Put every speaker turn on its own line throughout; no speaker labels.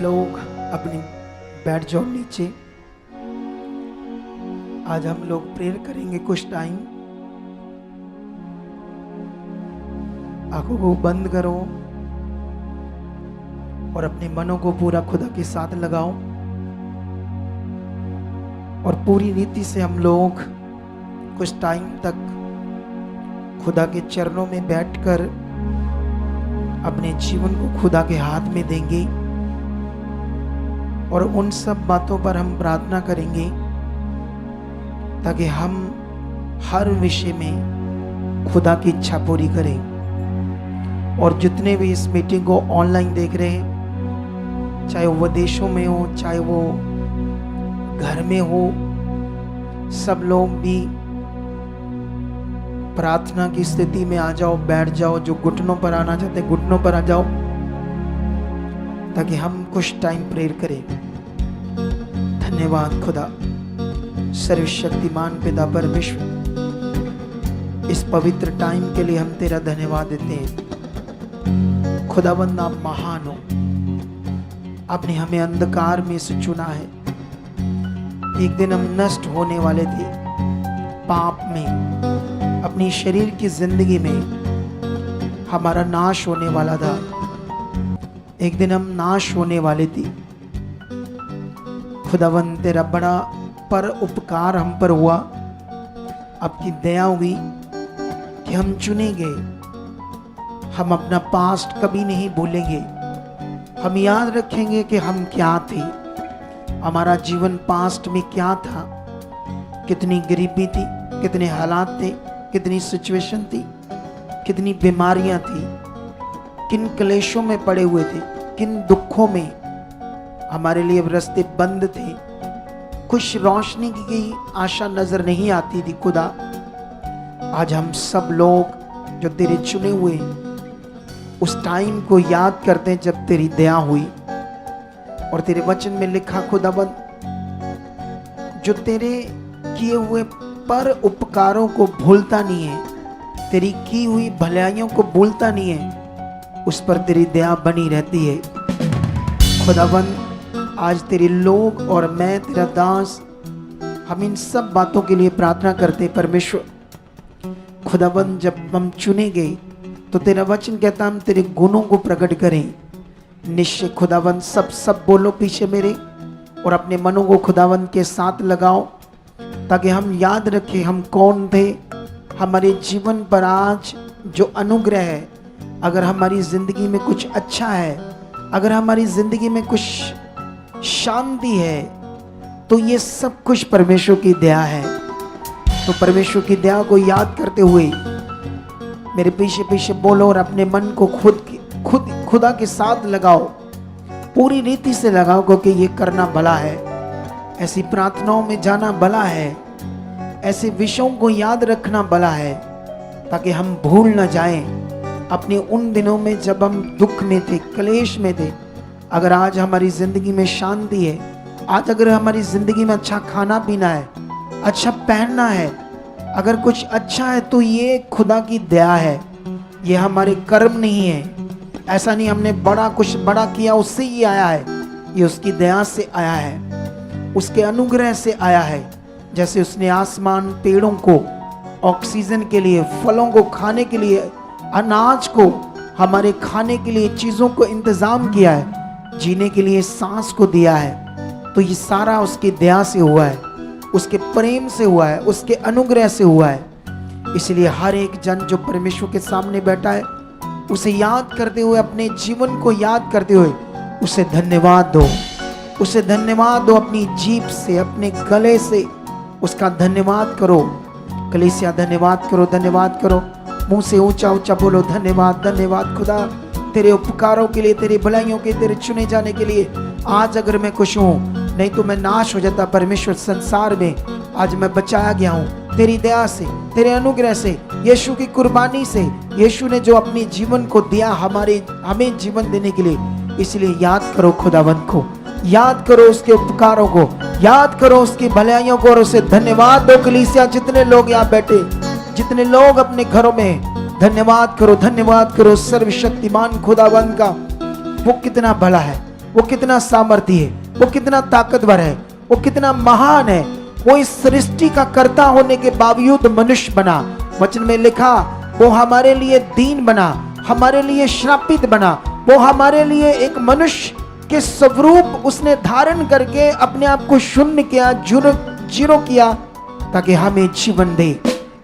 लोग अपने बैठ जाओ नीचे। आज हम लोग प्रेयर करेंगे कुछ टाइम। आंखों को बंद करो और अपने मनों को पूरा खुदा के साथ लगाओ और पूरी रीति से हम लोग कुछ टाइम तक खुदा के चरणों में बैठकर अपने जीवन को खुदा के हाथ में देंगे और उन सब बातों पर हम प्रार्थना करेंगे ताकि हम हर विषय में खुदा की इच्छा पूरी करें। और जितने भी इस मीटिंग को ऑनलाइन देख रहे हैं, चाहे वो विदेशों में हो चाहे वो घर में हो, सब लोग भी प्रार्थना की स्थिति में आ जाओ, बैठ जाओ। जो घुटनों पर आना चाहते हैं घुटनों पर आ जाओ ताकि हम कुछ टाइम प्रेयर करें। धन्यवाद खुदा, सर्वशक्तिमान पिता परमेश्वर, इस पवित्र टाइम के लिए हम तेरा धन्यवाद देते हैं। खुदावंद आप महान हो, आपने हमें अंधकार में से चुना है। एक दिन हम नष्ट होने वाले थे पाप में, अपनी शरीर की जिंदगी में हमारा नाश होने वाला था। एक दिन हम नाश होने वाले थे। खुदावंद तेरा बड़ा पर उपकार हम पर हुआ, आपकी दया हुई कि हम चुने गए। हम अपना पास्ट कभी नहीं भूलेंगे, हम याद रखेंगे कि हम क्या थे, हमारा जीवन पास्ट में क्या था, कितनी गरीबी थी, कितने हालात थे, कितनी सिचुएशन थी, कितनी बीमारियां थी, किन क्लेशों में पड़े हुए थे, किन दुखों में हमारे लिए रास्ते बंद थे, कुछ रोशनी की आशा नजर नहीं आती थी। खुदा आज हम सब लोग जो तेरे चुने हुए उस टाइम को याद करते हैं जब तेरी दया हुई। और तेरे वचन में लिखा खुदाबंद, जो तेरे किए हुए पर उपकारों को भूलता नहीं है, तेरी की हुई भलाइयों को भूलता नहीं है, उस पर तेरी दया बनी रहती है। खुदाबंद आज तेरे लोग और मैं तेरा दास, हम इन सब बातों के लिए प्रार्थना करते परमेश्वर। खुदाबंद जब हम चुने गए तो तेरा वचन कहता हम तेरे गुणों को प्रकट करें। निश्चय खुदाबंद सब बोलो पीछे मेरे और अपने मनों को खुदाबंद के साथ लगाओ ताकि हम याद रखें हम कौन थे। हमारे जीवन पर आज जो अनुग्रह है, अगर हमारी जिंदगी में कुछ अच्छा है, अगर हमारी जिंदगी में कुछ शांति है, तो ये सब कुछ परमेश्वर की दया है। तो परमेश्वर की दया को याद करते हुए मेरे पीछे पीछे बोलो और अपने मन को खुद खुदा के साथ लगाओ, पूरी रीति से लगाओ, क्योंकि ये करना भला है। ऐसी प्रार्थनाओं में जाना भला है, ऐसे विषयों को याद रखना भला है ताकि हम भूल ना जाएं अपने उन दिनों में जब हम दुख में थे, क्लेश में थे। अगर आज हमारी जिंदगी में शांति है, आज अगर हमारी जिंदगी में अच्छा खाना पीना है, अच्छा पहनना है, अगर कुछ अच्छा है, तो ये खुदा की दया है। ये हमारे कर्म नहीं है, ऐसा नहीं हमने कुछ बड़ा किया उससे ये आया है, ये उसकी दया से आया है, उसके अनुग्रह से आया है। जैसे उसने आसमान पेड़ों को ऑक्सीजन के लिए, फलों को खाने के लिए, अनाज को हमारे खाने के लिए चीज़ों को इंतज़ाम किया है, जीने के लिए सांस को दिया है, तो ये सारा उसकी दया से हुआ है, उसके प्रेम से हुआ है, उसके अनुग्रह से हुआ है। इसलिए हर एक जन जो परमेश्वर के सामने बैठा है, उसे याद करते हुए, अपने जीवन को याद करते हुए उसे धन्यवाद दो, उसे धन्यवाद दो। अपनी जीभ से, अपने गले से उसका धन्यवाद करो। कलीसिया धन्यवाद करो, धन्यवाद करो, मुंह से ऊंचा ऊंचा बोलो धन्यवाद, धन्यवाद खुदा तेरे उपकारों के लिए, तेरे भलाइयों के, तेरे चुने जाने के लिए। आज अगर मैं खुश हूँ, नहीं तो मैं नाश हो जाता परमेश्वर। संसार में आज मैं बचाया गया हूँ तेरी दया से, तेरे अनुग्रह से, यीशु की कुर्बानी से। यीशु ने जो अपने जीवन को दिया हमें जीवन देने के लिए। इसलिए याद करो खुदावंत को, याद करो उसके उपकारों को, याद करो उसकी भलाइयों को और उसे धन्यवाद दो। कलीसिया जितने लोग यहाँ बैठे, जितने लोग अपने घरों में, धन्यवाद करो, धन्यवाद करो सर्वशक्तिमान खुदावंत का। वो कितना भला है, वो कितना सामर्थी है, वो कितना ताकतवर है, वो कितना महान है। वो इस सृष्टि का कर्ता होने के बावजूद मनुष्य बना। वचन में लिखा वो हमारे लिए दीन बना, हमारे लिए श्रापित बना, वो हमारे लिए एक मनुष्य के स्वरूप उसने धारण करके अपने आप को शून्य किया, जीरो किया, ताकि हमें जीवन दे।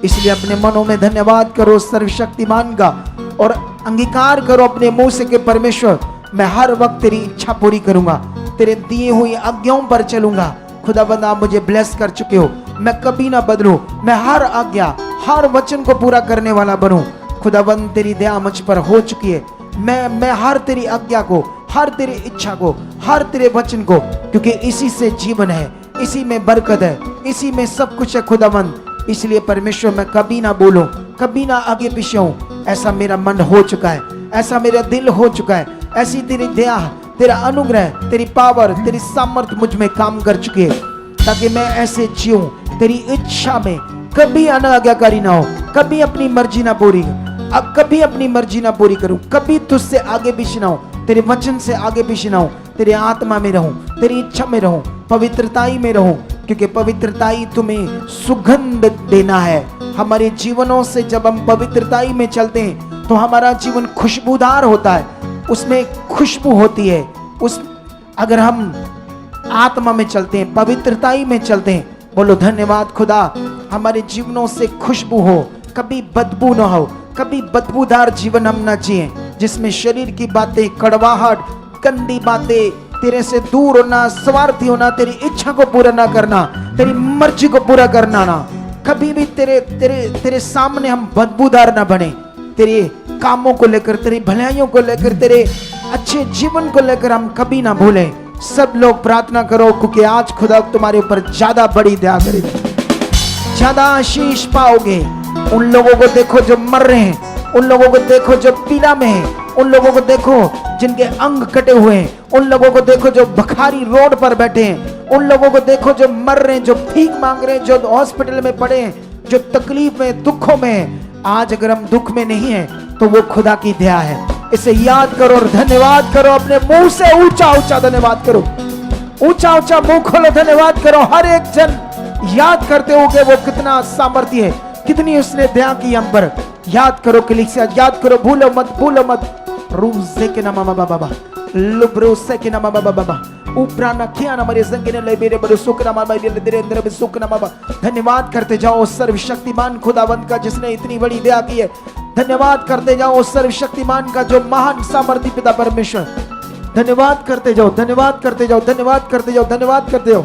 इसलिए अपने मनों में धन्यवाद करो सर्वशक्तिमान का और अंगीकार करो अपने मुंह से कि परमेश्वर मैं हर वक्त तेरी इच्छा पूरी करूंगा, तेरे दिए हुई आज्ञाओं पर चलूंगा। खुदाबंद आप मुझे ब्लेस कर चुके हो, मैं कभी ना बदलूं, मैं हर आज्ञा हर वचन को पूरा करने वाला बनूं। खुदाबंद तेरी दया मुझ पर हो चुकी है, मैं हर तेरी आज्ञा को, हर तेरी इच्छा को, हर तेरे वचन को, क्योंकि इसी से जीवन है, इसी में बरकत है, इसी में सब कुछ है खुदाबंद। इसलिए परमेश्वर मैं कभी ना बोलूं, कभी ना आगे पीछे हूं। ऐसा मेरा मन हो चुका है, ऐसा मेरा दिल हो चुका है, ऐसी तेरी दया, तेरा अनुग्रह, तेरी पावर, तेरी सामर्थ्य मुझ में काम कर चुकी है, ताकि मैं ऐसे जीऊं तेरी इच्छा में, कभी अनाज्ञाकारी ना हो, कभी अपनी मर्जी ना पूरी, अब कभी अपनी मर्जी ना पूरी करूं, कभी तुझसे आगे पीछे ना हो, तेरे वचन से आगे पीछे ना हो, तेरे आत्मा में रहूं, तेरी इच्छा में रहूं, पवित्रताई में रहूं, क्योंकि पवित्रताई तुम्हें सुगंध देना है। हमारे जीवनों से जब हम पवित्रताई में चलते हैं तो हमारा जीवन खुशबूदार होता है, उसमें खुशबू होती है। अगर हम आत्मा में चलते हैं, पवित्रताई में चलते हैं, बोलो धन्यवाद खुदा, हमारे जीवनों से खुशबू हो, कभी बदबू ना हो, कभी बदबूदार जीवन हम ना जिए, जिसमें शरीर की बातें, कड़वाहट, गंदी बातें, तेरे से दूर होना, स्वार्थी होना, तेरी इच्छा को पूरा ना करना, तेरी मर्जी को पूरा करना ना, कभी भी तेरे सामने हम बदबूदार ना बने। तेरे कामों को लेकर, तेरी भलाइयों को लेकर, तेरे अच्छे जीवन को लेकर हम कभी ना भूलें। सब लोग प्रार्थना करो, क्योंकि आज खुदा तुम्हारे ऊपर ज्यादा बड़ी दया करेगा, ज्यादा आशीष पाओगे। उन लोगों को देखो जो मर रहे हैं, उन लोगों को देखो जो पीड़ा में है, उन लोगों को देखो जिनके अंग कटे हुए हैं, उन लोगों को देखो जो भिखारी रोड पर बैठे हैं, उन लोगों को देखो जो मर रहे हैं, जो भीख मांग रहे हैं, जो हॉस्पिटल में पड़े हैं, जो तकलीफ में, दुखों में हैं। आज अगर हम दुख में नहीं हैं तो वो खुदा की दया है। इसे याद करो और धन्यवाद करो, अपने मुंह से ऊंचा ऊंचा धन्यवाद करो, ऊंचा ऊंचा मुंह खोलो, धन्यवाद करो। हर एक जन याद करते हो कि वो कितना सामर्थ्य है, कितनी उसने दया की हम पर। याद करो कलीसिया, याद करो, भूलो मत, भूलो मत। रूसे के नाम बाबा लुब्रोसे के नाम बाबा ऊपरा ना किया ना मरे संगे ले मेरे बड़े सुख ना मामा तेरे अंदर में सुख ना बाबा। धन्यवाद करते जाओ सर्वशक्तिमान खुदावंत का, जिसने इतनी बड़ी दया की है। धन्यवाद करते जाओ सर्वशक्तिमान का, जो महान सामर्थी पिता परमेश्वर। धन्यवाद करते जाओ, धन्यवाद करते जाओ, धन्यवाद करते जाओ, धन्यवाद करते जाओ।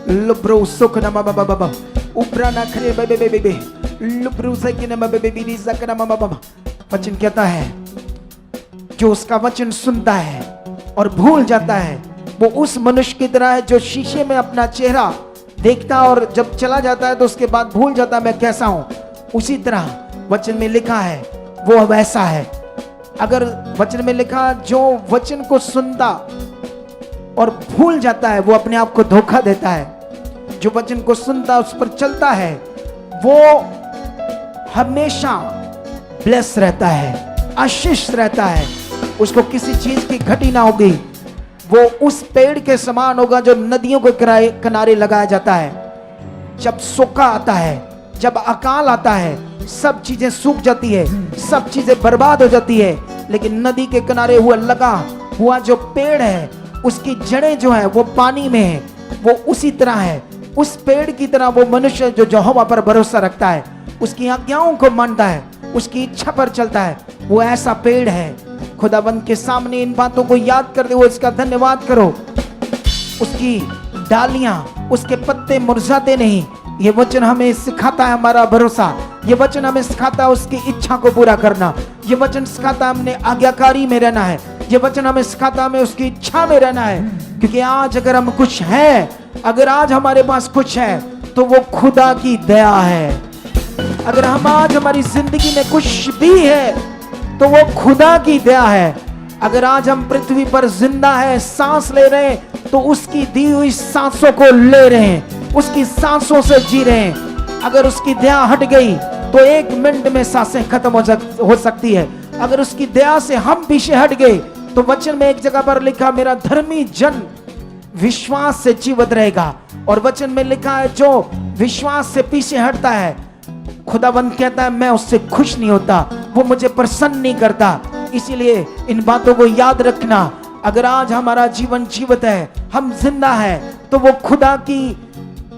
लुब्रो सुख ना बाबा बाबा ऊपरा ना खरे बेबे बेबे लुब्रो से के ना बाबा बेबी सकना मामा बाबा। वचन कहता है जो उसका वचन सुनता है और भूल जाता है, वो उस मनुष्य की तरह है जो शीशे में अपना चेहरा देखता और जब चला जाता है तो उसके बाद भूल जाता मैं कैसा हूं। उसी तरह वचन में लिखा है वो वैसा है। अगर वचन में लिखा जो वचन को सुनता और भूल जाता है वो अपने आप को धोखा देता है। जो वचन को सुनता उस पर चलता है वो हमेशा ब्लेस रहता है, आशीष रहता है, उसको किसी चीज की घटी ना होगी। वो उस पेड़ के समान होगा जो नदियों के किनारे लगाया जाता है। जब सूखा आता है, जब अकाल आता है, सब चीजें सूख जाती है, सब चीजें बर्बाद हो जाती है, लेकिन नदी के किनारे लगा हुआ जो पेड़ है उसकी जड़ें जो है वो पानी में है। वो उसी तरह है, उस पेड़ की तरह वो मनुष्य जो यहोवा पर भरोसा रखता है, उसकी आज्ञाओं को मानता है, उसकी इच्छा पर चलता है, वो ऐसा पेड़ है। खुदाबंद के सामने इन बातों को याद करते हुए इसका धन्यवाद करो। उसकी डालियां, उसके पत्ते मुरझाते नहीं। ये वचन हमें सिखाता है हमारा भरोसा। ये वचन हमें सिखाता है उसकी इच्छा को पूरा करना। ये वचन सिखाता है हमने आज्ञाकारी में रहना है। ये वचन हमें सिखाता है हमें उसकी इच्छा में रहना है। क्योंकि आज अगर हम कुछ हैं, अगर आज हमारे पास कुछ है तो वो खुदा की दया है। अगर हम आज हमारी जिंदगी में कुछ भी है तो वो खुदा की दया है। अगर आज हम पृथ्वी पर जिंदा है, सांस ले रहे हैं, तो उसकी दी हुई सांसों को ले रहे हैं, उसकी सांसों से जी रहे हैं। अगर उसकी दया हट गई तो 1 मिनट में सांसें खत्म हो सकती है। अगर उसकी दया से हम पीछे हट गए तो वचन में एक जगह पर लिखा, मेरा धर्मी जन विश्वास से जीवित रहेगा। और वचन में लिखा है, जो विश्वास से पीछे हटता है, खुदावंद कहता है मैं उससे खुश नहीं होता, वो मुझे प्रसन्न नहीं करता। इसीलिए इन बातों को याद रखना। अगर आज हमारा जीवन जीवित है, हम जिंदा है, तो वो खुदा की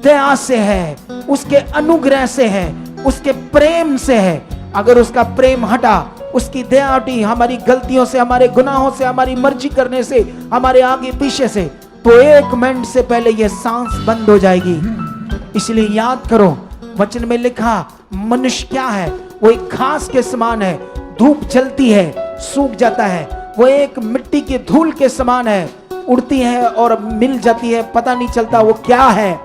दया से है, उसके अनुग्रह से है, उसके प्रेम से है। अगर उसका प्रेम हटा, उसकी दया हटी, हमारी गलतियों से, हमारे गुनाहों से, हमारी मर्जी करने से, हमारे आगे पीछे से, तो 1 मिनट से पहले ये सांस बंद हो जाएगी। इसलिए याद करो, वचन में लिखा, मनुष्य क्या है? वो एक घास के समान है, धूप जलती है, सूख जाता है। वो एक मिट्टी की धूल के समान है, उड़ती है और मिल जाती है, पता नहीं चलता वो क्या है।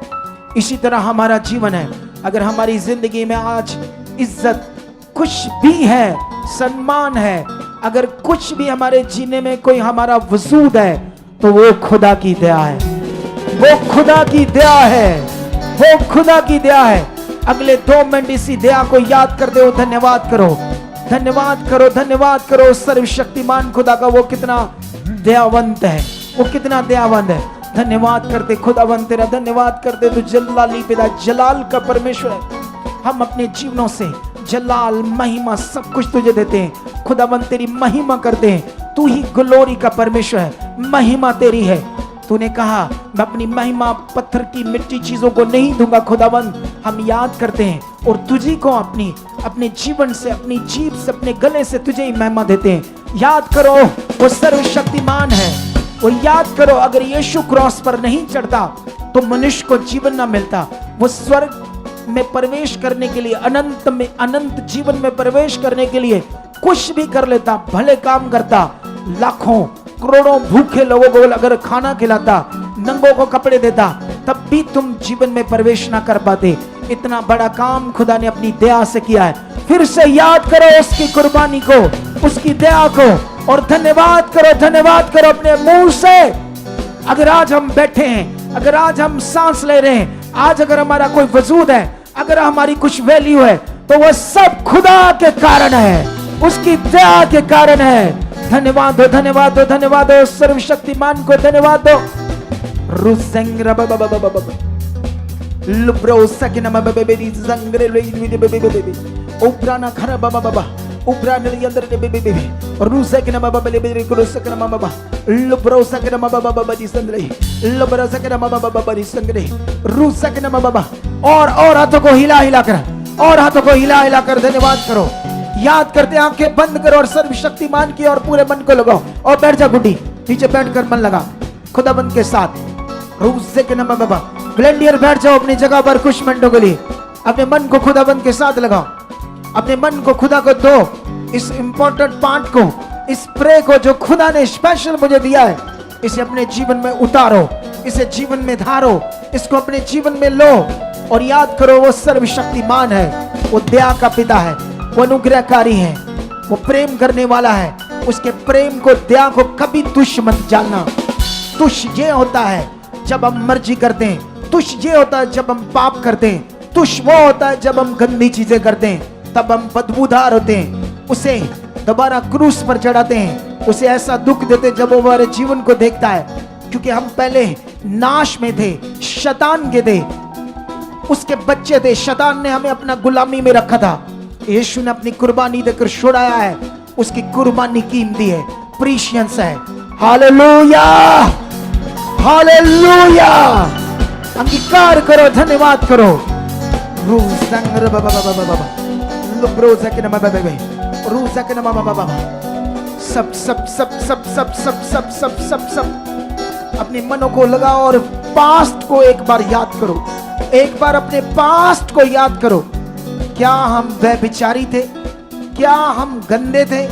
इसी तरह हमारा जीवन है। अगर हमारी जिंदगी में आज इज्जत कुछ भी है, सम्मान है, अगर कुछ भी हमारे जीने में कोई हमारा वजूद है, तो वो खुदा की दया है, वो खुदा की दया है, वो खुदा की दया है। अगले 2 मिनट इसी दया को याद करते हो, धन्यवाद करो, धन्यवाद करो, धन्यवाद करो सर्वशक्तिमान खुदा का। वो कितना दयावंत है, वो कितना दयावंत है। धन्यवाद करते खुदावंत तेरा, धन्यवाद करते तू जलाली पिता, जलाल का परमेश्वर है। हम अपने जीवनों से जलाल, महिमा सब कुछ तुझे देते हैं खुदावंत, तेरी महिमा करते हैं। तू ही ग्लोरी का परमेश्वर है, महिमा तेरी है। तूने कहा मैं अपनी महिमा पत्थर की मिट्टी चीजों को नहीं दूंगा खुदावंत। हम याद करते हैं और तुझी को अपने जीवन से, अपनी जीभ से, अपने गले से तुझे ही महिमा देते हैं। याद करो वो सर्वशक्तिमान है। वो याद करो, अगर यीशु क्रॉस पर नहीं चढ़ता तो मनुष्य को जीवन ना मिलता। वो स्वर्ग में प्रवेश करने के लिए, अनंत जीवन में प्रवेश करने के लिए कुछ भी कर लेता, भले काम करता, लाखों करोड़ों भूखे लोगों को अगर खाना खिलाता, नंगों को कपड़े देता, तब भी तुम जीवन में प्रवेश ना कर पाते। इतना बड़ा काम खुदा ने अपनी दया से किया है। फिर से याद करो उसकी कुर्बानी को, उसकी दया को, और धन्यवाद करो, धन्यवाद करो अपने मुंह से। अगर आज हम बैठे हैं, अगर आज हम सांस ले रहे हैं, आज अगर हमारा कोई वजूद है, अगर हमारी कुछ वैल्यू है, तो वह सब खुदा के कारण है, उसकी दया के कारण है। धन्यवाद दो, धन्यवाद दो, धन्यवाद दो सर्वशक्तिमान को, धन्यवाद दो। लुब्रो सकिना बेबेबेरी जंगरे ले बेबेबेबे उब्राना खरा बाबा उब्राना ले अंदर ले बेबेबे रुसकिना बाबा बेबेबेरी रुसकिना बाबा लुब्रो सकिना बाबा दी संगरे लुब्रो सकिना बाबा दी संगरे रुसकिना बाबा। और हाथों को हिला हिला कर, और हाथों को हिला हिला कर धन्यवाद करो। याद करते, आंखें बंद करो और सर्वशक्तिमान की और पूरे मन को लगाओ और बैठ जा गुड्डी, नीचे बैठकर मन लगा खुदाबंद के साथ। रुसकिना बाबा ग्लैंडियर बैठ जाओ अपनी जगह पर कुछ मिनटों के लिए, अपने मन को खुदाबंद के साथ लगाओ, अपने मन को खुदा को दो। इस इंपॉर्टेंट पार्ट को, इस प्रे को जो खुदा ने स्पेशल मुझे दिया है, इसे अपने जीवन में उतारो, इसे जीवन में धारो, इसको अपने जीवन में लो और याद करो वो सर्वशक्तिमान है, वो दया का पिता है, वो अनुग्रहकारी है, वो प्रेम करने वाला है। उसके प्रेम को, दया को कभी तुच्छ मत जानना। तुच्छ ये होता है जब हम मर्जी करते हैं, तुच्छ ये होता है जब हम पाप करते हैं, तुच्छ वो होता है जब हम गंदी चीजें करते हैं, तब हम बदबूदार होते हैं, उसे दोबारा क्रूस पर चढ़ाते हैं, उसे ऐसा दुख देते हैं जब वो हमारे जीवन को देखता है, क्योंकि हम पहले नाश में थे, शैतान के थे, उसके बच्चे थे, शैतान ने हमें अपना गुलामी में रखा था। यीशु ने अपनी कुर्बानी देकर छुड़ाया है, उसकी कुर्बानी कीमती है, प्रीशियस है। हालेलुया, हालेलुया, अंगीकार करो, धन्यवाद करो। सब सब सब सब सब सब सब सब सब सब अपने मनों को लगाओ और पास्ट को एक बार याद करो, एक बार अपने पास्ट को याद करो। क्या हम व्यभिचारी थे? क्या हम गंदे थे?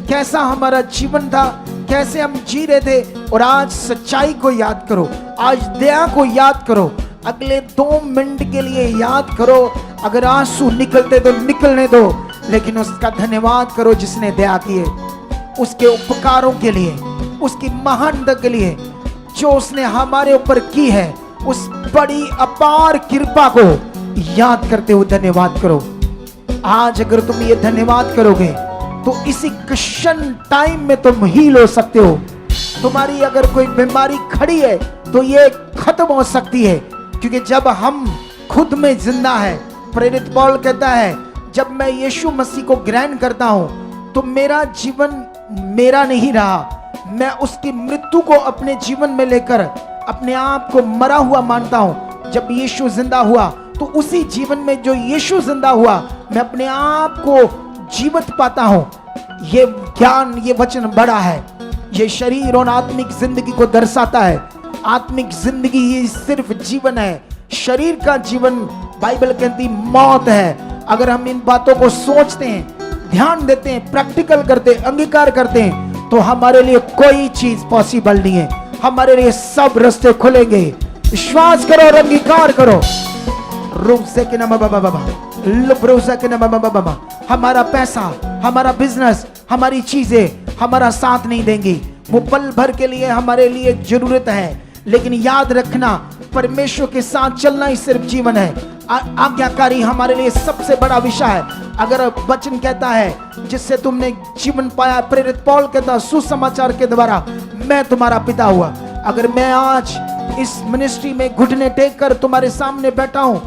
कैसा हमारा जीवन था? कैसे हम जी रहे थे? और आज सच्चाई को याद करो, आज दया को याद करो। अगले 2 मिनट के लिए याद करो। अगर आंसू निकलते तो निकलने दो, लेकिन उसका धन्यवाद करो जिसने दया की है, उसके उपकारों के लिए, उसकी महानता के लिए जो उसने हमारे ऊपर की है, उस बड़ी अपार कृपा को याद करते हुए धन्यवाद करो। आज अगर तुम ये धन्यवाद करोगे तो इसी क्रिश्चियन टाइम में तुम हील हो सकते हो। तुम्हारी अगर कोई बीमारी खड़ी है तो ये खत्म हो सकती है, क्योंकि जब हम खुद में जिंदा है, प्रेरित पौल कहता है जब मैं यीशु मसीह को ग्रहण करता हूं तो मेरा जीवन मेरा नहीं रहा, मैं उसकी मृत्यु को अपने जीवन में लेकर अपने आप को मरा हुआ मानता हूं। जब यीशु जिंदा हुआ तो उसी जीवन में जो यीशु जिंदा हुआ, मैं अपने आप को जीवित पाता हूं। ये ज्ञान, ये वचन बड़ा है, ये शरीर और आत्मिक जिंदगी को दर्शाता है। आत्मिक जिंदगी ही सिर्फ जीवन है, शरीर का जीवन बाइबल कहती मौत है। अगर हम इन बातों को सोचते हैं, ध्यान देते हैं, प्रैक्टिकल करते हैं, अंगीकार करते हैं, तो हमारे लिए कोई चीज पॉसिबल नहीं है, हमारे लिए सब रास्ते खुलेंगे। विश्वास करो और अंगीकार करो। रूप से कि ना बाबा, लुब्रोसा के ना बाबा, हमारा पैसा, हमारा बिजनेस, हमारी चीजें हमारा साथ नहीं देंगी। वो पल भर के लिए हमारे लिए जरूरत है, लेकिन याद रखना परमेश्वर के साथ चलना ही सिर्फ जीवन है। आज्ञाकारी हमारे लिए सबसे बड़ा विषय है। अगर वचन कहता है जिससे तुमने जीवन पाया, प्रेरित पौल कहता सुसमाचार के द्वारा मैं तुम्हारा पिता हुआ। अगर मैं आज इस मिनिस्ट्री में घुटने टेक कर तुम्हारे सामने बैठा हूं,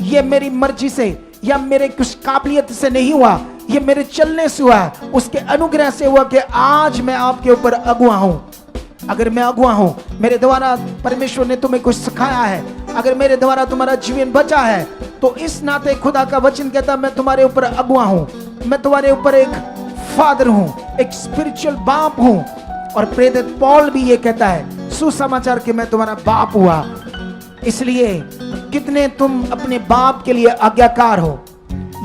ये मेरी मर्जी से या मेरे कुछ काबिलियत से नहीं हुआ, ये मेरे चलने से हुआ, उसके अनुग्रह से हुआ कि आज मैं आपके ऊपर अगुआ हूं। अगर मैं अगुआ हूं, मेरे द्वारा परमेश्वर ने तुम्हें कुछ सिखाया है, अगर मेरे द्वारा तुम्हारा जीवन बचा है, तो इस नाते खुदा का वचन कहता मैं तुम्हारे ऊपर अगुआ हूं, मैं तुम्हारे ऊपर एक फादर हूं, एक स्पिरिचुअल बाप हूं। और प्रेरित पौल भी ये कहता है सुसमाचार कि मैं तुम्हारा बाप हुआ। इसलिए कितने तुम अपने बाप के लिए आज्ञाकार हो।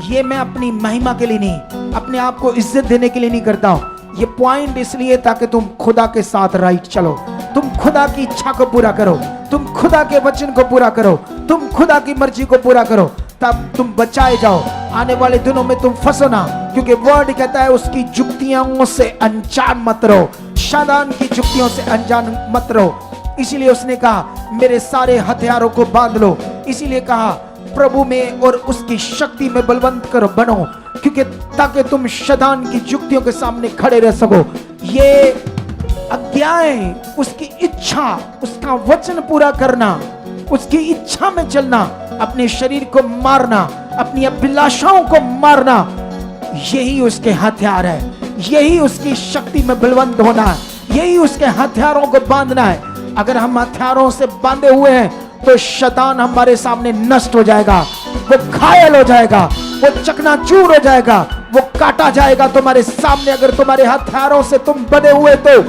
ये मैं अपनी महिमा के लिए नहीं, अपने आप को इज्जत देने के लिए नहीं करता हूं। ये पॉइंट इसलिए ताकि तुम खुदा के साथ राइट चलो, तुम खुदा की इच्छा को पूरा करो, तुम खुदा के वचन को पूरा करो, तुम खुदा की मर्जी को पूरा करो, तब तुम बचाए जाओ। आने वाले दिनों में तुम फंसो ना, क्योंकि वर्ड कहता है उसकी जुक्तियों से अनजान मत रहो, शैतान की जुक्तियों से अनजान मत रहो। इसीलिए उसने कहा मेरे सारे हथियारों को बांध लो। इसीलिए कहा प्रभु में और उसकी शक्ति में बलवंत करो बनो, क्योंकि ताकि तुम शैतान की जुक्तियों के सामने खड़े रह सको। ये आज्ञाएं, उसकी इच्छा, उसका वचन पूरा करना, उसकी इच्छा में चलना, अपने शरीर को मारना, अपनी अभिलाषाओं को मारना, यही उसके हथियार है, यही उसकी शक्ति में बलवंत होना है, यही उसके हथियारों को बांधना है। अगर हम हथियारों से बांधे हुए हैं तो शैतान हमारे सामने नष्ट हो जाएगा, वो घायल हो जाएगा, वो चकनाचूर हो जाएगा, वो काटा जाएगा तुम्हारे सामने। अगर तुम्हारे हथियारों से तुम बंधे हुए, तो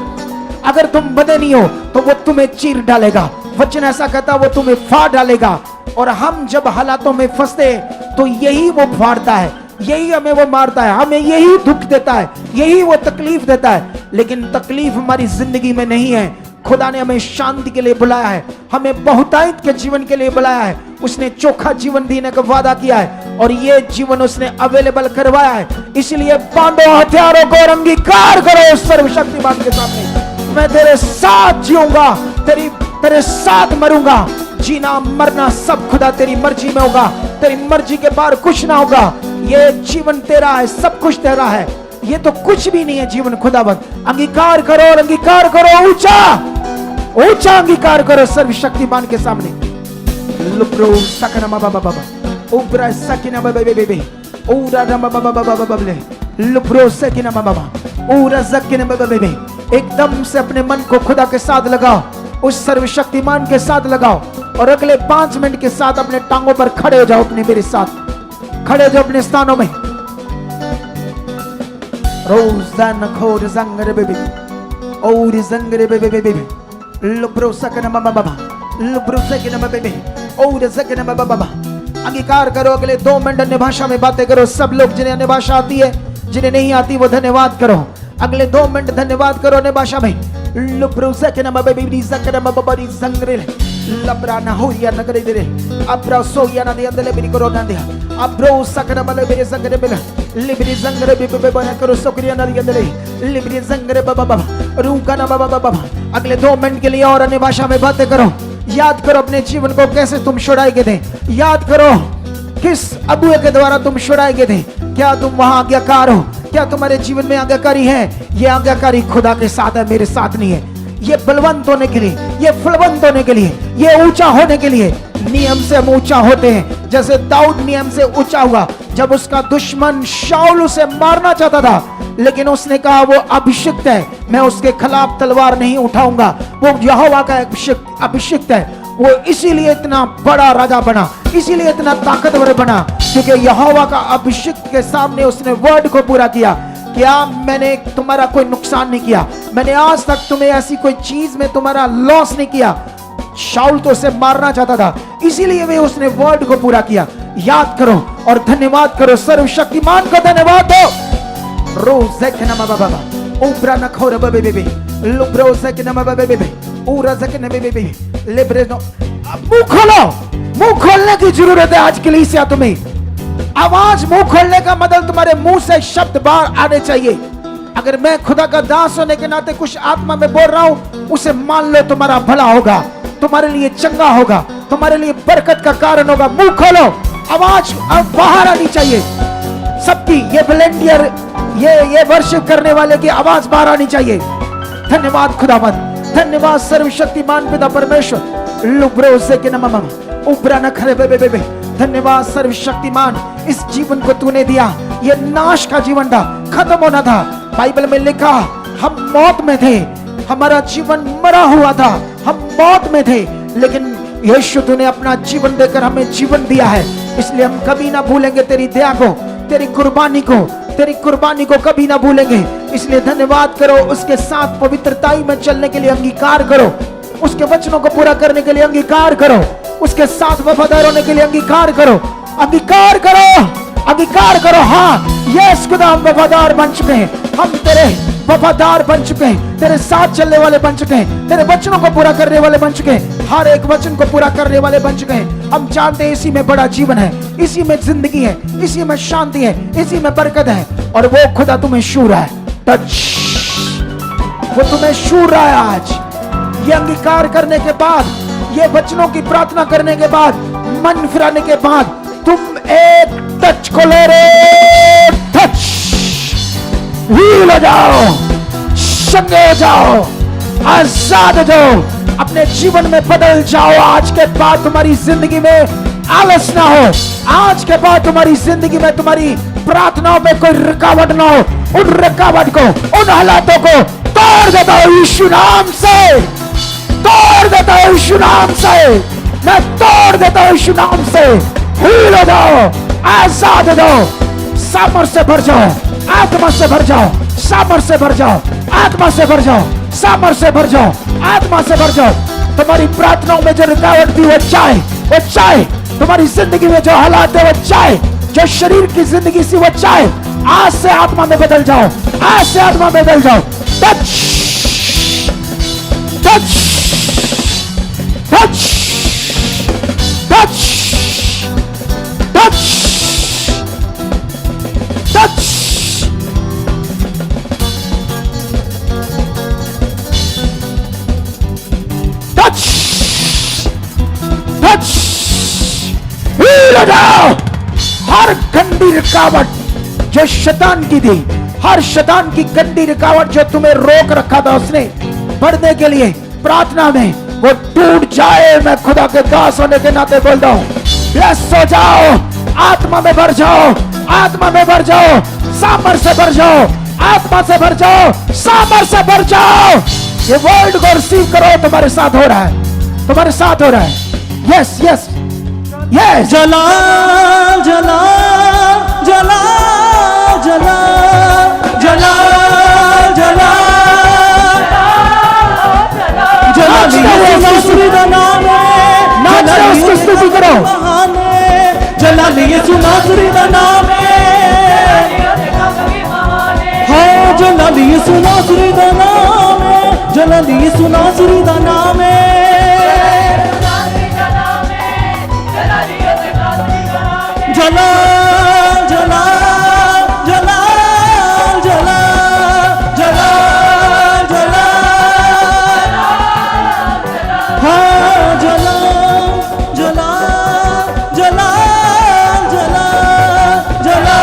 अगर तुम बंधे नहीं हो तो वो तुम्हें चीर डालेगा। वचन ऐसा कहता वो तुम्हें फाड़ डालेगा। और हम जब हालातों में फंसते तो यही वो फाड़ता है, यही हमें वो मारता है, हमें यही दुख देता है, यही वो तकलीफ देता है। लेकिन तकलीफ हमारी जिंदगी में नहीं है। खुदा ने हमें शांति के लिए बुलाया है, हमें बहुतायत के जीवन के लिए बुलाया है। उसने चोखा जीवन देने का वादा किया है और ये जीवन उसने अवेलेबल करवाया है। इसलिए बांधो हथियारों को और अंगीकार करो सर्वशक्तिमान के सामने। मैं तेरे साथ जीऊंगा, तेरे साथ मरूंगा। जीना मरना सब खुदा तेरी मर्जी में होगा, तेरी मर्जी के बाहर कुछ ना होगा। ये जीवन तेरा है, सब कुछ तेरा है, ये तो कुछ भी नहीं है जीवन खुदाबंद। अंगीकार करो और अंगीकार करो, ऊंचा ऊंचा अंगीकार करो सर्वशक्तिमान के सामने। लुब्रो सकना बाबा बाबा उब्रा सकिना बाबा बेबे उरा रमा बाबा बाबा बबले लुब्रो सकिना बाबा उरा जकिना बाबा बेबे। एकदम से अपने मन को खुदा के साथ लगाओ, उस सर्वशक्तिमान के साथ लगाओ और अगले 5 मिनट के साथ अपने टांगों पर खड़े हो जाओ। अपने मेरे साथ खड़े हो जाओ अपने स्थानों में। रोज़ान खोर जंगरे बेबे और जंगरे बेबे बेबे लुब्रो सकना बाबा बाबा लुब्रो सकना बाबा बेबे और सकना बाबा बाबा। अंगीकार करो, अगले 2 मिनट अन्य भाषा में बातें करो। सब लोग जिन्हें अन्य भाषा आती है, जिन्हें नहीं आती वो धन्यवाद करो। अगले 2 मिनट धन्यवाद करो अन्य भाषा में। लुब्रो सकना बाबा बेबी सकना बाबा बड़ी जंगरे लब्रा ना हो या नगरे दे अब्रा सो या ना दे अंदर मेरी करो ना दे अब्रो सकना बाबा मेरे जंगरे में लिबरी जंगरे बेबे बना करो सोकरिया ना अंदर लिबरी जंगरे बाबा बाबा रूका ना बाबा बाबा। अगले 2 मिनट के लिए और अन्य भाषा में बातें करो। याद करो अपने जीवन को कैसे तुम छुड़ाए गए थे, याद करो किस अगुए के द्वारा तुम छुड़ाए गए थे। क्या तुम वहां आज्ञाकार हो? क्या तुम्हारे जीवन में आज्ञाकारी है? ये आज्ञाकारी खुदा के साथ है, मेरे साथ नहीं है। ये बलवंत होने के लिए, ये फलवंत होने के लिए, ये ऊंचा होने के लिए। नियम से हम ऊंचा होते हैं, जैसे दाऊद नियम से ऊंचा हुआ। जब उसका दुश्मन शाऊल उसे मारना चाहता था, लेकिन उसने कहा वो अभिषिक्त है, मैं उसके खिलाफ तलवार नहीं उठाऊंगा, वो यहोवा का अभिषिक्त है। वो इसीलिए इतना बड़ा राजा बना, इसीलिए इतना ताकतवर बना, क्योंकि यहोवा का अभिषिक्त के सामने उसने वर्ड को पूरा किया। क्या मैंने तुम्हारा कोई नुकसान नहीं किया, मैंने आज तक तुम्हें ऐसी कोई चीज में तुम्हारा लॉस नहीं किया। शाऊल तो उसे मारना चाहता था, इसीलिए वे उसने वर्ड को पूरा किया। याद करो और धन्यवाद करो, सर्वशक्तिमान को धन्यवाद दो। रोज़ नमा बाबा उब्रा न खोर बबे बेबे लुब्रो ज़क नमा बबे बेबे उरा ज़क नबे बेबे लेब्रे नो। मुंह खोलो, मुंह खोलने की जरूरत है आज के लिए। इसे तुम्हें आवाज, मुंह खोलने का मतलब तुम्हारे मुंह से शब्द बाहर आने चाहिए। अगर मैं खुदा का दास होने के नाते कुछ आत्मा में बोल रहा हूं, उसे मान लो तुम्हारा भला होगा, तुम्हारे लिए चंगा होगा, तुम्हारे लिए बरकत का कारण होगा। मुंह खोलो, आवाज अब बाहर आनी चाहिए सबकी। ये वॉलंटियर, ये वर्शिप करने वाले की आवाज बाहर आनी चाहिए। धन्यवाद खुदावंद, धन्यवाद सर्वशक्तिमान पिता परमेश्वर। लुब्रो से के नमः उब्रा न खरे बे बे बे। धन्यवाद सर्वशक्तिमान, इस जीवन को तूने दिया। ये नाश का जीवन था, खत्म होना था। बाइबल में लिखा हम मौत में थे, हमारा जीवन मरा हुआ था, हम मौत में थे, लेकिन यीशु तूने अपना जीवन देकर हमें जीवन दिया है। इसलिए हम कभी ना भूलेंगे तेरी दया को, तेरी कुर्बानी को कभी ना भूलेंगे। इसलिए धन्यवाद करो, उसके साथ पवित्रताई में चलने के लिए अंगीकार करो, उसके वचनों को पूरा करने के लिए अंगीकार करो, उसके साथ वफादार होने के लिए अंगीकार करो, अंगीकार करो, अंगीकार करो। हाँ यस खुदा, हम वफादार बन चुके हैं, हम तेरे वफादार बन चुके हैं, तेरे साथ चलने वाले बन चुके हैं, तेरे वचनों को पूरा करने वाले बन चुके हैं, हर एक वचन को पूरा करने वाले बन चुके हैं। हम जानते हैं इसी में बड़ा जीवन है, इसी में जिंदगी है, इसी में शांति है, इसी में बरकत है। और वो खुदा तुम्हें छू रहा है, टच, वो तुम्हें छू रहा है आज। ये अंगीकार करने के बाद, ये वचनों की प्रार्थना करने के बाद, मन फिराने के बाद, तुम एक टच को ले रहे, टच, हील हो जाओ, संगे हो जाओ, आजाद हो जाओ, अपने जीवन में बदल जाओ। आज के बाद तुम्हारी जिंदगी में आलस ना हो, आज के बाद तुम्हारी जिंदगी में, तुम्हारी प्रार्थनाओं में कोई रुकावट ना हो। उन रुकावट को, उन हालातों को तोड़ देता हूं यीशु नाम से, तोड़ देता हूं यीशु नाम से, मैं तोड़ देता हूं यीशु नाम से। हील हो जाओ, आजाद हो जाओ, सामर्थ्य से भर जाओ, आत्मा से भर जाओ, सामर्थ्य से भर जाओ, आत्मा से भर जाओ, सामर्थ्य से भर जाओ, आत्मा से भर जाओ। तुम्हारी प्रार्थनाओं में जो रुकावट थी वो चाहे, तुम्हारी जिंदगी में जो हालात है वो चाहे, जो शरीर की जिंदगी सी वो चाहे, आज से आत्मा में बदल जाओ, आज से आत्मा में बदल जाओ। Touch, touch, touch, touch, touch, touch, touch, touch, heal हो जाओ। हर गंदी रुकावट जो शैतान की थी, हर शैतान की गंदी रुकावट जो तुम्हें रोक रखा था उसने बढ़ने के लिए प्रार्थना में, वो टूट जाए। मैं खुदा के दास होने के नाते बोलता हूं, ब्लेस हो जाओ, आत्मा में भर जाओ, आत्मा में भर जाओ, सामर्थ्य से भर जाओ, आत्मा से भर जाओ, सामर्थ्य से भर जाओ। ये वर्ड को रिसीव करो, तुम्हारे साथ हो रहा है, तुम्हारे साथ हो रहा है। Yes yes yes.
जला जला जला जला जला जला जला यीशु नाम है,
नाच उसकी स्तुति करो।
जला यीशु नासरी दा नाम है, हाँ जला यीशु नासरी दा नाम है, जला यीशु नासरी दा नाम है। जला जला जला जला जला जला हाँ जला जला जला जला जला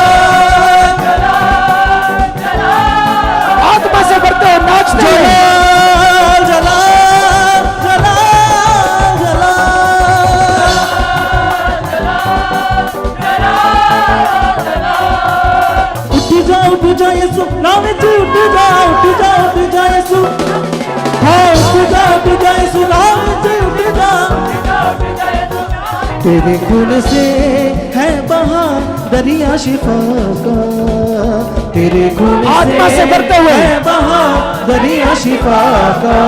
आत्मा से भरते हो, नाचते हो।
जला तेरे खून से है बहा दरिया शिफा का, तेरे खून
आत्मा से भरते हुए
है बहा दरिया शिफा का,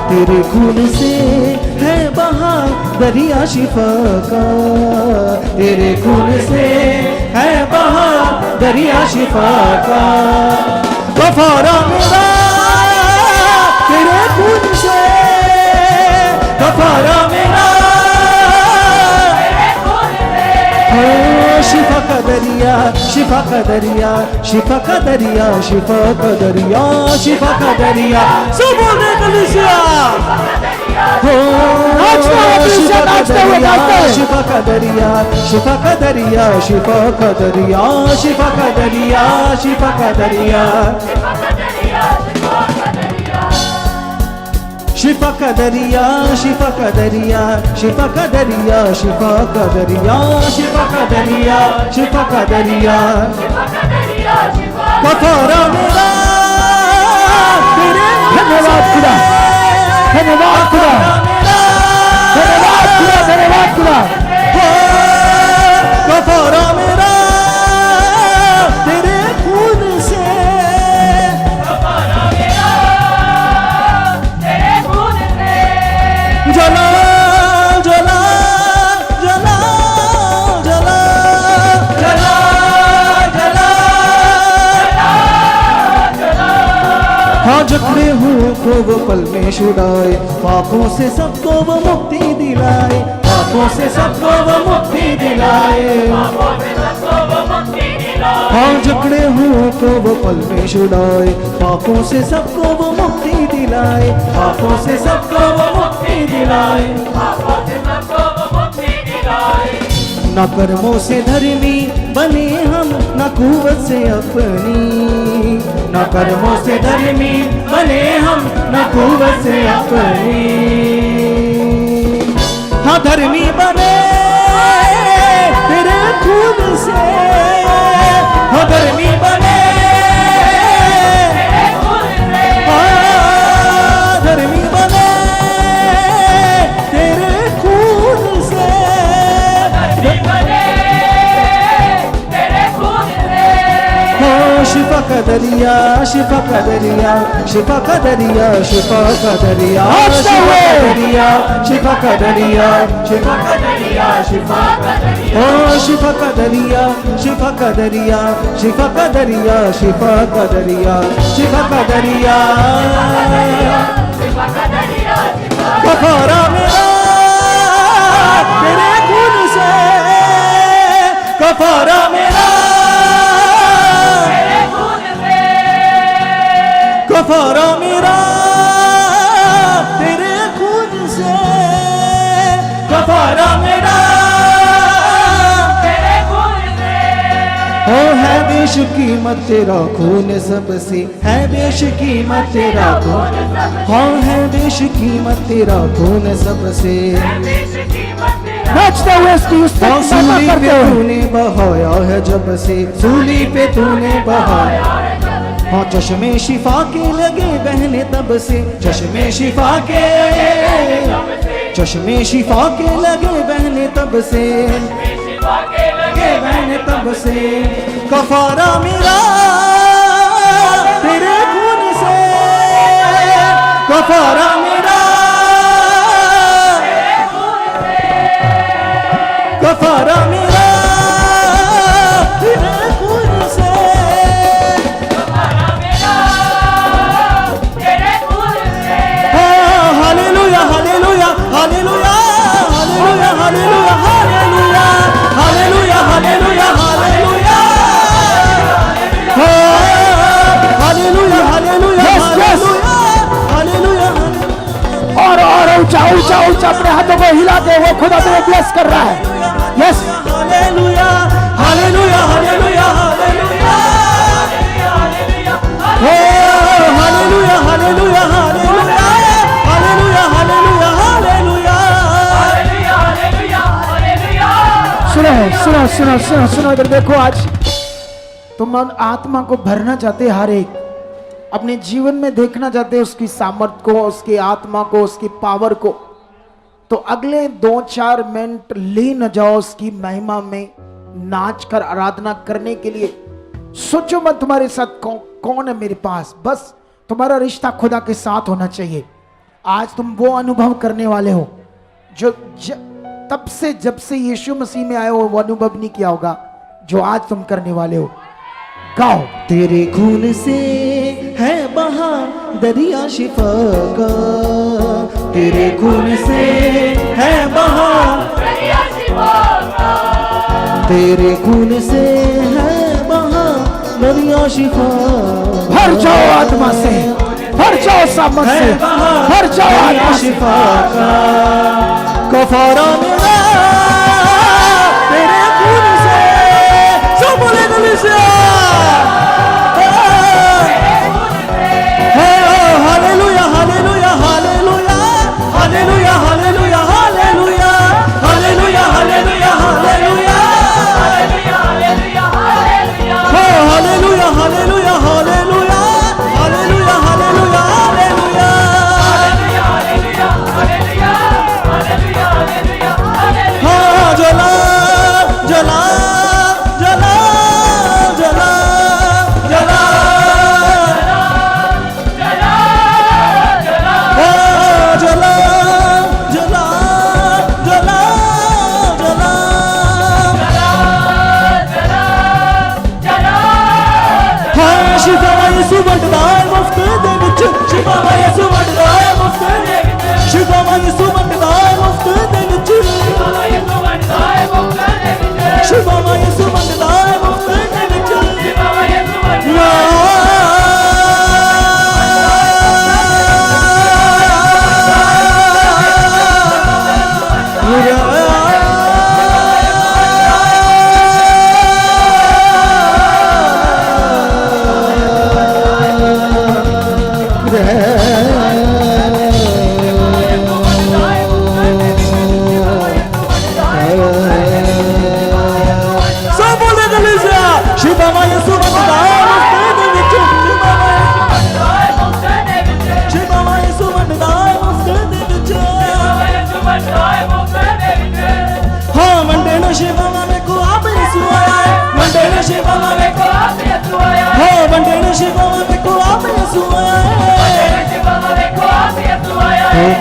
तेरे खून से है बहा दरिया शिफा का, तेरे खून से है बहा दरिया शिफा का। गफारा मेरा तेरे खून से, गफारा मेरा शिफा का दरिया, शिफा का दरिया, शिफा का दरिया, शिफा का दरिया, शिफा का दरिया, सब बोलने कलिसिया हो, शिफा का दरिया, शिफा का दरिया, शिफा का दरिया, शिफा का दरिया, शिफा का दरिया, शिफा का दरिया, शिफा का दरिया, शिफा का दरिया, शिफा का दरिया, शिफा का दरिया, शिफा का दरिया, शिफा का दरिया, गफारा मेरा तेरे,
धन्यवाद खुदा, धन्यवाद खुदा, धन्यवाद खुदा, धन्यवाद खुदा।
गफारा मेरा तेरे खून से, जला जला जला जला जला जला, हाँ जकड़े हुए को वो पल में छुड़ाए, पापों से सबको वो मुक्ति दिलाए, पापों से सबको वो मुक्ति दिलाए, हाँ जकड़े हुए को वो पल में छुड़ाए, पापों से सबको वो मुक्ति दिलाए, पापों से सबको वो मुक्ति दिलाए, न कर्मों से धर्मी बने हम, न कुव्वत से अपनी, न कर्मों से धर्मी बने हम, न कुव्वत से अपनी, हाँ धर्मी बने तेरे खून से, हाँ धर्मी बने, हाँ धर्मी बने तेरे खून से, शिफा का दरिया, शिफा का दरिया, शिफा का दरिया, शिफा का दरिया, शिफा का दरिया, शिफा का दरिया, शिफा का दरिया, ओ शिफा का दरिया, शिफा का दरिया, शिफा का दरिया, शिफा का दरिया, शिफा का दरिया, गफारा मेरा तेरे खून से, गफारा मेरा गफारा मेरा तेरे खून से, गफारा मेरा तेरे खून से, ओ है बेशकीमत तेरा खून सबसे, है बेशकीमत तेरा खून, हाँ है बेशकीमत तेरा खून सबसे,
नाचते हुए इसकी उस्तत
सूली
करते
पे
हुए
तूने बहाया है जब से, सूली पे तूने बहाया, हाँ चश्मे शिफा के लगे बहने तब से, चश्मे शिफा के, चश्मे शिफा के लगे बहने तब से, लगे बहने तब से, गफारा मेरा तेरे खून से, गफारा मेरा गफारा मेरा तेरे खून से, hallelujah hallelujah hallelujah hallelujah hallelujah hallelujah hallelujah hallelujah hallelujah hallelujah hallelujah hallelujah,
और ऊंचा ऊंचा ऊंचा अपने हाथों को हिलाते हुए खुदा तुम्हें ब्लेस कर रहा है। Yes
hallelujah hallelujah hallelujah hallelujah hallelujah hallelujah hallelujah hallelujah hallelujah hallelujah.
सुनो सुनो सुनो सुनो सुनो, इधर देखो। आज तुम आत्मा को भरना चाहते, हर एक अपने जीवन में देखना चाहते उसकी सामर्थ को, उसकी आत्मा को, उसकी पावर को, तो अगले 2-4 मिनट लीन जाओ उसकी महिमा में, नाच कर आराधना करने के लिए। सोचो मत तुम्हारे साथ कौन है मेरे पास, बस तुम्हारा रिश्ता खुदा के साथ होना चाहिए। आज तुम वो अनुभव करने वाले हो जो तब से जब से यीशु मसीह में आए हो वो अनुभव नहीं किया होगा, जो आज तुम करने वाले हो। गाओ।
तेरे खून से है बहा दरिया शिफा का, तेरे खून से है बहा दरिया शिफा का, तेरे खून से है बहा दरिया शिफा।
भर जाओ आत्मा से, भर जाओ सामर्थ से, भर जाओ आत्मा
शिफा का। कफारा मेरा तेरे खून से, सब बोले गले से। Hallelujah hallelujah hallelujah hallelujah hallelujah hallelujah hallelujah hallelujah hallelujah hallelujah hallelujah hallelujah hallelujah hallelujah hallelujah. हाँ जला जला जला जला जला हाँ जला जला जला जला। हाँ शिफा यीशु बढ़दा है मुफ्त दे विच, शिफा यीशु बढ़दा है मुफ्त दे विच, शिफा यीशु बढ़दा है मुफ्त दे विच, शिफा यीशु बढ़दा है मुफ्त दे विच, शिफा यीशु बढ़दा है मुफ्त दे विच, शिफा यीशु बढ़दा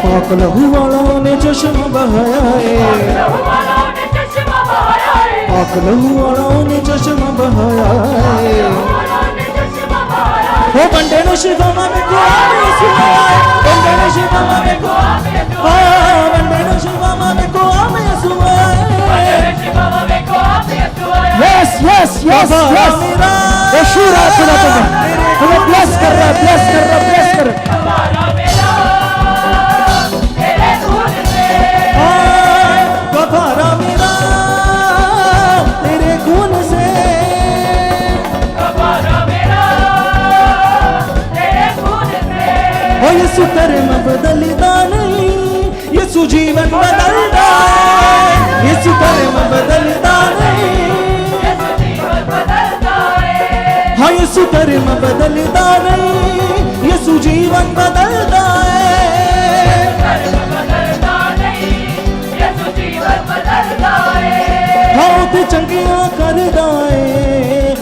पाक लहू वालों ने चश्मा बहाया है, पाक लहू वालों ने चश्मा बहाया है। हो बंदे ने शिफा में को आपने सुनाया है, बंदे ने शिफा में को आपने सुनाया है, बंदे ने शिफा में को आपने सुनाया है, बंदे ने शिफा में को आपने सुनाया है।
यस यस यस यस, यीशु रात को तुम्हें ब्लेस कर रहा है, ब्लेस कर रहा है, ब्लेस कर रहा है।
कफारा मेरा तेरे खून से, कफारा मेरा तेरे खून से। ओ यीशु कर्म बदलता नहीं, यीशु जीवन बदलता है, यीशु कर्म बदलता नहीं, यीशु जीवन बदलता है। हाँ यीशु कर्म बदलता नहीं, यीशु जीवन बदलता है। हाँ ते चंगिया करदा है,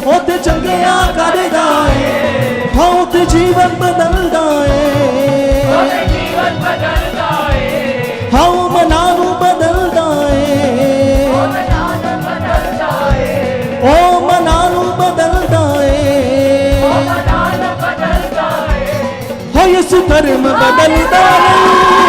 ओ ते चंगिया करदा है, हाँ ते जीवन बदलदा है, हाँ मना नू बदलदा है, ओ मना नू बदलदा है। हाँ यीशु कर्म बदलदा नहीं,